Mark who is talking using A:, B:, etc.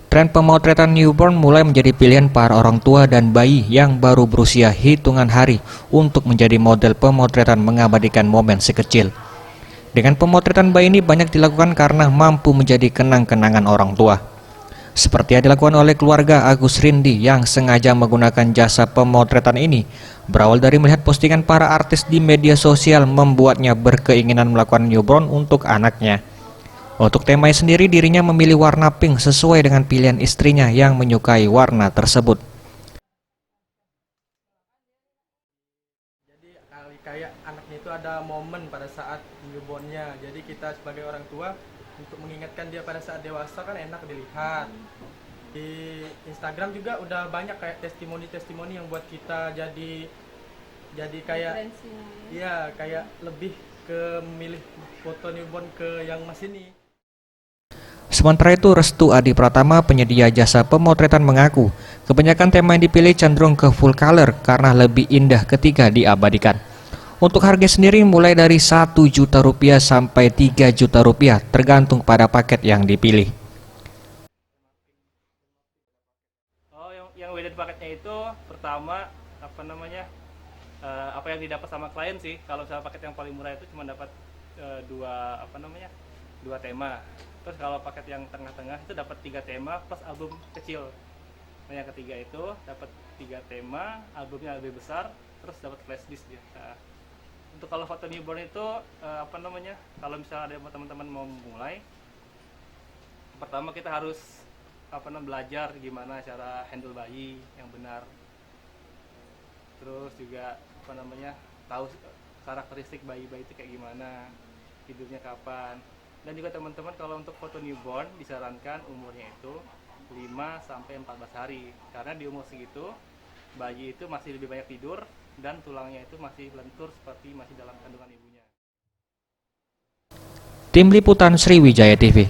A: Tren pemotretan newborn mulai menjadi pilihan para orang tua dan bayi yang baru berusia hitungan hari untuk menjadi model pemotretan mengabadikan momen si kecil. Dengan pemotretan bayi ini banyak dilakukan karena mampu menjadi kenang-kenangan orang tua. Seperti yang dilakukan oleh keluarga Agus Rindi yang sengaja menggunakan jasa pemotretan ini, berawal dari melihat postingan para artis di media sosial membuatnya berkeinginan melakukan newborn untuk anaknya. Untuk temanya sendiri, dirinya memilih warna pink sesuai dengan pilihan istrinya yang menyukai warna tersebut.
B: Jadi kayak anaknya itu ada momen pada saat newbornnya. Jadi kita sebagai orang tua untuk mengingatkan dia pada saat dewasa kan enak dilihat. Di Instagram juga udah banyak kayak testimoni-testimoni yang buat kita jadi kayak ya kayak lebih ke memilih foto newborn ke yang mas ini.
A: Sementara itu, Restu Adi Pratama, penyedia jasa pemotretan, mengaku kebanyakan tema yang dipilih cenderung ke full color karena lebih indah ketika diabadikan. Untuk harga sendiri mulai dari Rp1 juta sampai Rp3 juta, tergantung pada paket yang dipilih.
C: Oh, yang beda di paketnya itu pertama apa yang didapat sama klien sih. Kalau misalnya paket yang paling murah itu cuma dapat dua tema. Terus kalau paket yang tengah-tengah itu dapat 3 tema plus album kecil. Nah, yang ketiga itu dapat 3 tema, albumnya lebih besar, terus dapat flash disk dia. Nah, untuk kalau foto newborn itu kalau misalnya ada teman-teman mau mulai, pertama kita harus belajar gimana cara handle bayi yang benar. Terus juga tahu karakteristik bayi-bayi itu kayak gimana, tidurnya kapan. Dan juga teman-teman kalau untuk foto newborn disarankan umurnya itu 5 sampai 14 hari. Karena di umur segitu bayi itu masih lebih banyak tidur dan tulangnya itu masih lentur seperti masih dalam kandungan ibunya.
A: Tim Liputan Sriwijaya TV.